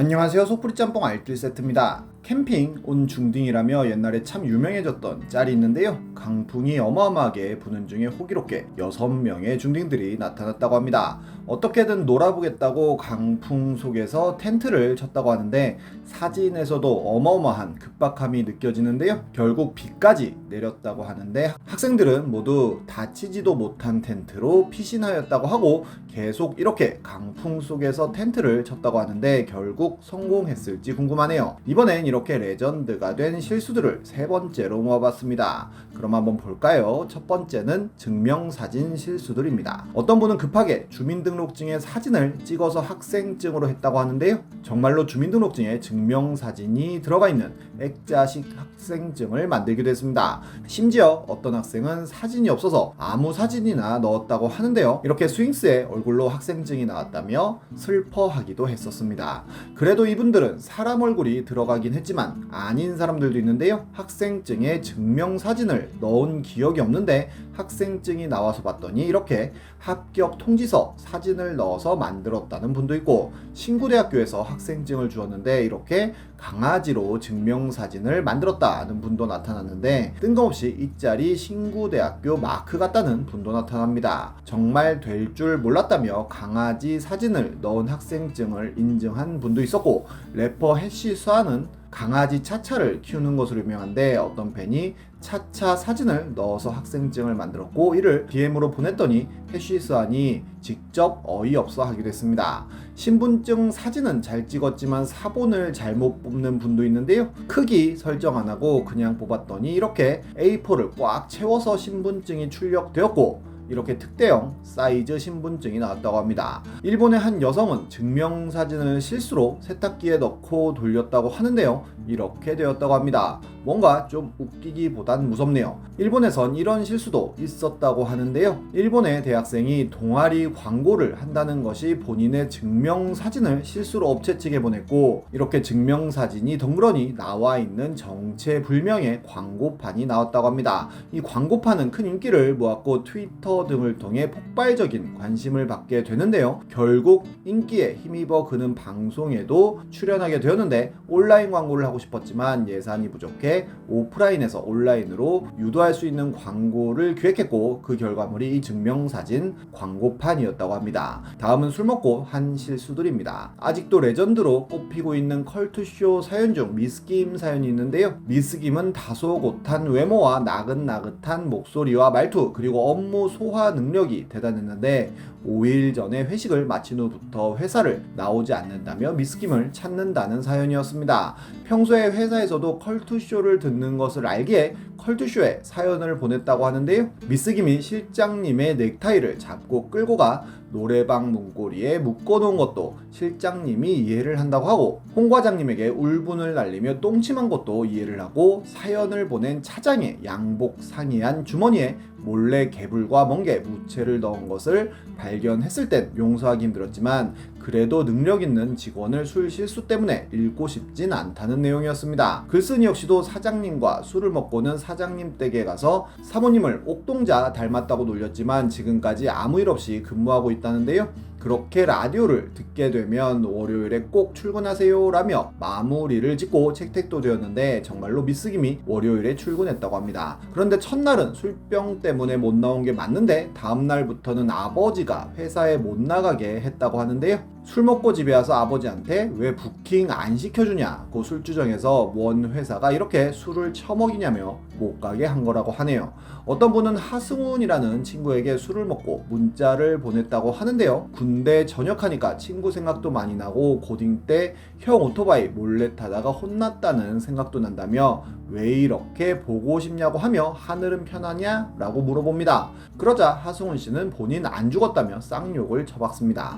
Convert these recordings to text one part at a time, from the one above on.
안녕하세요. 속풀이 짬뽕 알뜰 세트입니다. 캠핑 온 중딩이라며 옛날에 참 유명해졌던 짤이 있는데요. 강풍이 어마어마하게 부는 중에 호기롭게 6명의 중딩들이 나타났다고 합니다. 어떻게든 놀아보겠다고 강풍 속에서 텐트를 쳤다고 하는데 사진에서도 어마어마한 급박함이 느껴지는데요. 결국 비까지 내렸다고 하는데 학생들은 모두 다치지도 못한 텐트로 피신하였다고 하고 계속 이렇게 강풍 속에서 텐트를 쳤다고 하는데 결국 성공했을지 궁금하네요. 이번엔 이렇게 레전드가 된 실수들을 세 번째로 모아봤습니다. 그럼 한번 볼까요? 첫 번째는 증명사진 실수들입니다. 어떤 분은 급하게 주민등록증에 사진을 찍어서 학생증으로 했다고 하는데요. 정말로 주민등록증에 증명사진이 들어가 있는 액자식 학생증을 만들기도 했습니다. 심지어 어떤 학생은 사진이 없어서 아무 사진이나 넣었다고 하는데요. 이렇게 스윙스의 얼굴로 학생증이 나왔다며 슬퍼하기도 했었습니다. 그래도 이분들은 사람 얼굴이 들어가긴 했지만 아닌 사람들도 있는데요. 학생증에 증명사진을 넣은 기억이 없는데 학생증이 나와서 봤더니 이렇게 합격 통지서 사진을 넣어서 만들었다는 분도 있고, 신구대학교에서 학생증을 주었는데 이렇게 강아지로 증명사진을 만들었다는 분도 나타났는데 뜬금없이 이 짤이 신구대학교 마크 같다는 분도 나타납니다. 정말 될 줄 몰랐다며 강아지 사진을 넣은 학생증을 인증한 분도 있었고, 래퍼 해시수아는 강아지 차차를 키우는 것으로 유명한데 어떤 팬이 차차 사진을 넣어서 학생증을 만들었고 이를 DM으로 보냈더니 해시수안이 직접 어이없어 하기도 했습니다. 신분증 사진은 잘 찍었지만 사본을 잘못 뽑는 분도 있는데요. 크기 설정 안 하고 그냥 뽑았더니 이렇게 A4를 꽉 채워서 신분증이 출력되었고 이렇게 특대형 사이즈 신분증이 나왔다고 합니다. 일본의 한 여성은 증명사진을 실수로 세탁기에 넣고 돌렸다고 하는데요. 이렇게 되었다고 합니다. 뭔가 좀 웃기기보단 무섭네요. 일본에선 이런 실수도 있었다고 하는데요. 일본의 대학생이 동아리 광고를 한다는 것이 본인의 증명사진을 실수로 업체 측에 보냈고 이렇게 증명사진이 덩그러니 나와 있는 정체불명의 광고판이 나왔다고 합니다. 이 광고판은 큰 인기를 모았고 트위터 등을 통해 폭발적인 관심을 받게 되는데요. 결국 인기에 힘입어 그는 방송에도 출연하게 되었는데 온라인 광고를 하고 싶었지만 예산이 부족해 오프라인에서 온라인으로 유도할 수 있는 광고를 기획했고 그 결과물이 이 증명사진 광고판이었다고 합니다. 다음은 술 먹고 한 실수들입니다. 아직도 레전드로 꼽히고 있는 컬투쇼 사연 중 미스김 사연이 있는데요. 미스김은 다소 못한 외모와 나긋나긋한 목소리와 말투 그리고 업무 소화 능력이 대단했는데 5일 전에 회식을 마친 후부터 회사를 나오지 않는다며 미스김을 찾는다는 사연이었습니다. 평소에 회사에서도 컬투쇼를 듣는 것을 알기에 컬투쇼에 사연을 보냈다고 하는데요. 미스김이 실장님의 넥타이를 잡고 끌고 가 노래방 문고리에 묶어놓은 것도 실장님이 이해를 한다고 하고, 홍 과장님에게 울분을 날리며 똥침한 것도 이해를 하고, 사연을 보낸 차장의 양복 상의한 주머니에 몰래 개불과 멍게, 무채를 넣은 것을 발견했을 땐 용서하기 힘들었지만 그래도 능력 있는 직원을 술 실수 때문에 잃고 싶진 않다는 내용이었습니다. 글쓴이 역시도 사장님과 술을 먹고는 사장님 댁에 가서 사모님을 옥동자 닮았다고 놀렸지만 지금까지 아무 일 없이 근무하고 있다는데요. 그렇게 라디오를 듣게 되면 월요일에 꼭 출근하세요 라며 마무리를 짓고 채택도 되었는데 정말로 미스김이 월요일에 출근했다고 합니다. 그런데 첫날은 술병 때문에 못 나온 게 맞는데 다음날부터는 아버지가 회사에 못 나가게 했다고 하는데요. 술 먹고 집에 와서 아버지한테 왜 부킹 안 시켜주냐고 술주정해서 원 회사가 이렇게 술을 처먹이냐며 못 가게 한 거라고 하네요. 어떤 분은 하승훈이라는 친구에게 술을 먹고 문자를 보냈다고 하는데요. 군대 전역하니까 친구 생각도 많이 나고 고딩 때 형 오토바이 몰래 타다가 혼났다는 생각도 난다며 왜 이렇게 보고 싶냐고 하며 하늘은 편하냐? 라고 물어봅니다. 그러자 하승훈 씨는 본인 안 죽었다며 쌍욕을 쳐박습니다.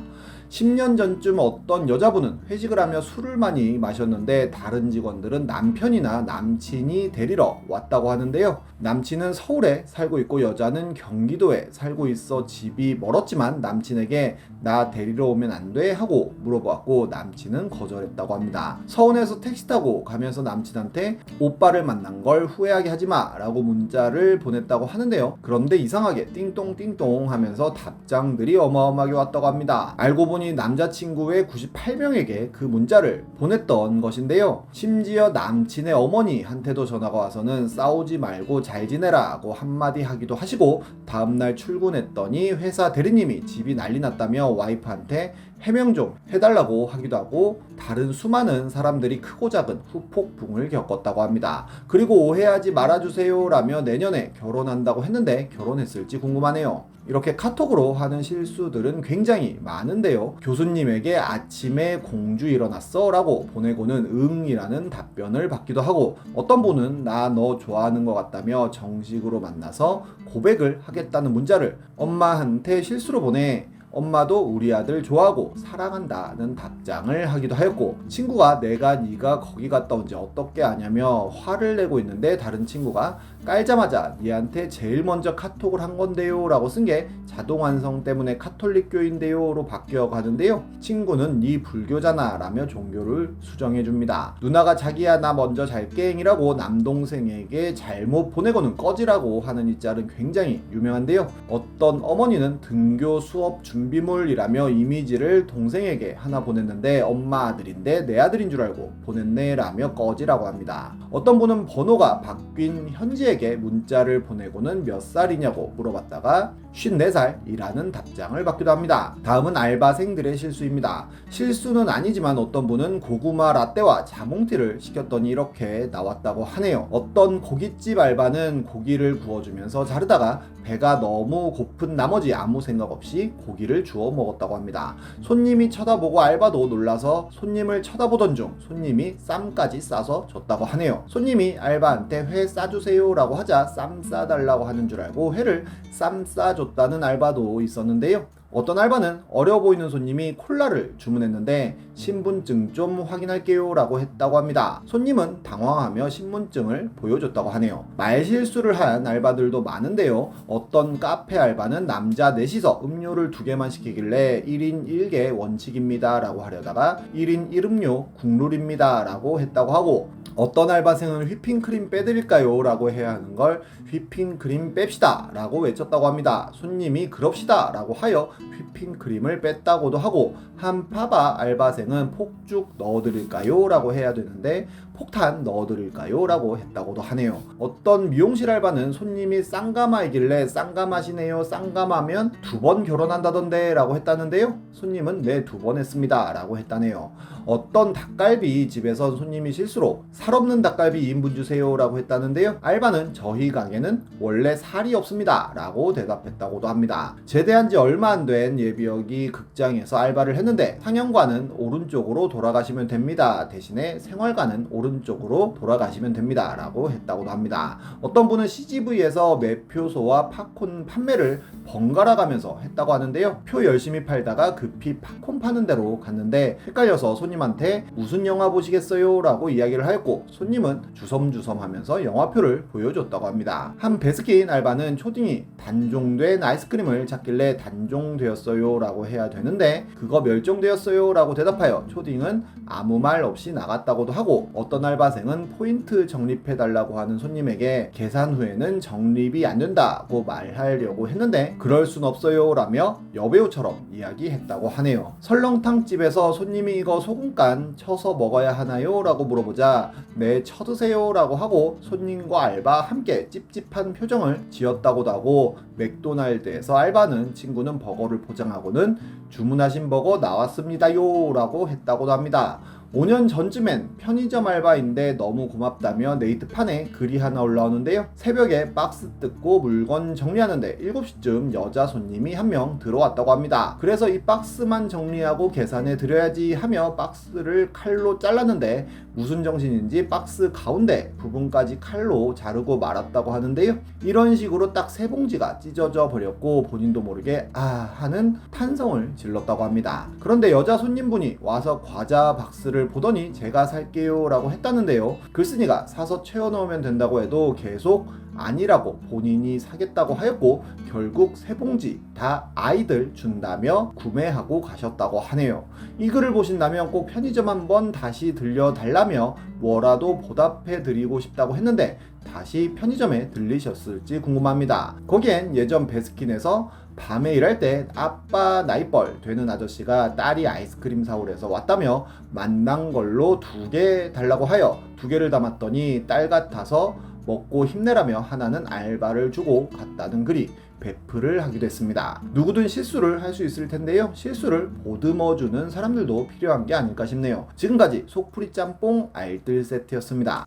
10년 전쯤 어떤 여자분은 회식을 하며 술을 많이 마셨는데 다른 직원들은 남편이나 남친이 데리러 왔다고 하는데요. 남친은 서울에 살고 있고 여자는 경기도에 살고 있어 집이 멀었지만 남친에게 나 데리러 오면 안 돼? 하고 물어봤고 남친은 거절했다고 합니다. 서울에서 택시 타고 가면서 남친한테 오빠를 날 만난 걸 후회하게 하지마 라고 문자를 보냈다고 하는데요. 그런데 이상하게 띵똥띵똥 하면서 답장들이 어마어마하게 왔다고 합니다. 알고 보니 남자친구의 98명에게 그 문자를 보냈던 것인데요. 심지어 남친의 어머니한테도 전화가 와서는 싸우지 말고 잘 지내라고 한마디 하기도 하시고, 다음날 출근했더니 회사 대리님이 집이 난리 났다며 와이프한테 해명 좀 해달라고 하기도 하고, 다른 수많은 사람들이 크고 작은 후폭풍을 겪었다고 합니다. 그리고 오해하지 말아주세요 라며 내년에 결혼한다고 했는데 결혼했을지 궁금하네요. 이렇게 카톡으로 하는 실수들은 굉장히 많은데요. 교수님에게 아침에 공주 일어났어 라고 보내고는 응이라는 답변을 받기도 하고, 어떤 분은 나 너 좋아하는 것 같다며 정식으로 만나서 고백을 하겠다는 문자를 엄마한테 실수로 보내 엄마도 우리 아들 좋아하고 사랑한다는 답장을 하기도 하였고, 친구가 내가 네가 거기 갔다 온지 어떻게 아냐며 화를 내고 있는데 다른 친구가 깔자마자 니한테 제일 먼저 카톡을 한 건데요 라고 쓴 게 자동 완성 때문에 카톨릭교인데요 로 바뀌어 가는데요. 친구는 니 불교잖아 라며 종교를 수정해 줍니다. 누나가 자기야 나 먼저 잘게잉이라고 남동생에게 잘못 보내고는 꺼지라고 하는 이 짤은 굉장히 유명한데요. 어떤 어머니는 등교 수업 준비물이라며 이미지를 동생에게 하나 보냈는데 엄마 아들인데 내 아들인 줄 알고 보냈네 라며 꺼지라고 합니다. 어떤 분은 번호가 바뀐 현지에게 문자를 보내고는 몇 살이냐고 물어봤다가 54살이라는 답장을 받기도 합니다. 다음은 알바생들의 실수입니다. 실수는 아니지만 어떤 분은 고구마 라떼와 자몽티를 시켰더니 이렇게 나왔다고 하네요. 어떤 고깃집 알바는 고기를 구워주면서 자르다가 배가 너무 고픈 나머지 아무 생각 없이 고기를 주워 먹었다고 합니다. 손님이 쳐다보고 알바도 놀라서 손님을 쳐다보던 중 손님이 쌈까지 싸서 줬다고 하네요. 손님이 알바한테 회 싸주세요 라고 하자 쌈 싸달라고 하는 줄 알고 회를 쌈 싸줬다는 알바도 있었는데요. 어떤 알바는 어려워 보이는 손님이 콜라를 주문했는데 신분증 좀 확인할게요 라고 했다고 합니다. 손님은 당황하며 신분증을 보여줬다고 하네요. 말실수를 한 알바들도 많은데요. 어떤 카페 알바는 남자 넷이서 음료를 2개만 시키길래 1인 1개 원칙입니다 라고 하려다가 1인 1음료 국룰입니다 라고 했다고 하고, 어떤 알바생은 휘핑크림 빼드릴까요? 라고 해야 하는 걸 휘핑크림 뺍시다 라고 외쳤다고 합니다. 손님이 그럽시다 라고 하여 휘핑크림을 뺐다고도 하고, 한 파바 알바생은 폭죽 넣어드릴까요? 라고 해야 되는데 폭탄 넣어드릴까요? 라고 했다고도 하네요. 어떤 미용실 알바는 손님이 쌍가마이길래 쌍가마시네요 쌍가마면 2번 결혼한다던데 라고 했다는데요. 손님은 네 2번 했습니다 라고 했다네요. 어떤 닭갈비 집에서 손님이 실수로 살 없는 닭갈비 2인분 주세요 라고 했다는데요. 알바는 저희 가게는 원래 살이 없습니다 라고 대답했다고도 합니다. 제대한 지 얼마 안 된 예비역이 극장에서 알바를 했는데 상영관은 오른쪽으로 돌아가시면 됩니다 대신에 생활관은 오른쪽으로 돌아가시면 됩니다 라고 했다고도 합니다. 어떤 분은 CGV에서 매표소와 팝콘 판매를 번갈아 가면서 했다고 하는데요. 표 열심히 팔다가 급히 팝콘 파는 데로 갔는데 헷갈려서 손님한테 무슨 영화 보시겠어요? 라고 이야기를 하였고, 손님은 주섬주섬 하면서 영화표를 보여줬다고 합니다. 한 베스킨 알바는 초딩이 단종된 아이스크림을 찾길래 단종되었어요 라고 해야 되는데 그거 멸종되었어요 라고 대답하여 초딩은 아무 말 없이 나갔다고도 하고, 어떤 알바생은 포인트 적립해달라고 하는 손님에게 계산 후에는 적립이 안 된다고 말하려고 했는데 그럴 순 없어요 라며 여배우처럼 이야기했다고 하네요. 설렁탕집에서 손님이 이거 소금간 쳐서 먹어야 하나요? 라고 물어보자 네 쳐드세요 라고 하고 손님과 알바 함께 찝찝한 표정을 지었다고도 하고, 맥도날드에서 알바는 친구는 버거를 포장하고는 주문하신 버거 나왔습니다요 라고 했다고도 합니다. 5년 전쯤엔 편의점 알바인데 너무 고맙다며 네이트판에 글이 하나 올라오는데요. 새벽에 박스 뜯고 물건 정리하는데 7시쯤 여자 손님이 한 명 들어왔다고 합니다. 그래서 이 박스만 정리하고 계산해 드려야지 하며 박스를 칼로 잘랐는데 무슨 정신인지 박스 가운데 부분까지 칼로 자르고 말았다고 하는데요. 이런 식으로 딱 3봉지가 찢어져 버렸고 본인도 모르게 아 하는 탄성을 질렀다고 합니다. 그런데 여자 손님분이 와서 과자 박스를 댓글을 보더니 제가 살게요 라고 했다는데요. 글쓴이가 사서 채워넣으면 된다고 해도 계속 아니라고 본인이 사겠다고 하였고 결국 세 봉지 다 아이들 준다며 구매하고 가셨다고 하네요. 이 글을 보신다면 꼭 편의점 한번 다시 들려달라며 뭐라도 보답해 드리고 싶다고 했는데 다시 편의점에 들리셨을지 궁금합니다. 거기엔 예전 베스킨에서 밤에 일할 때 아빠 나이뻘 되는 아저씨가 딸이 아이스크림 사오래서 왔다며 만난 걸로 2개 달라고 하여 2개를 담았더니 딸 같아서 먹고 힘내라며 하나는 알바를 주고 갔다는 글이 배플을 하기도 했습니다. 누구든 실수를 할 수 있을 텐데요. 실수를 보듬어주는 사람들도 필요한 게 아닐까 싶네요. 지금까지 속풀이 짬뽕 알뜰 세트였습니다.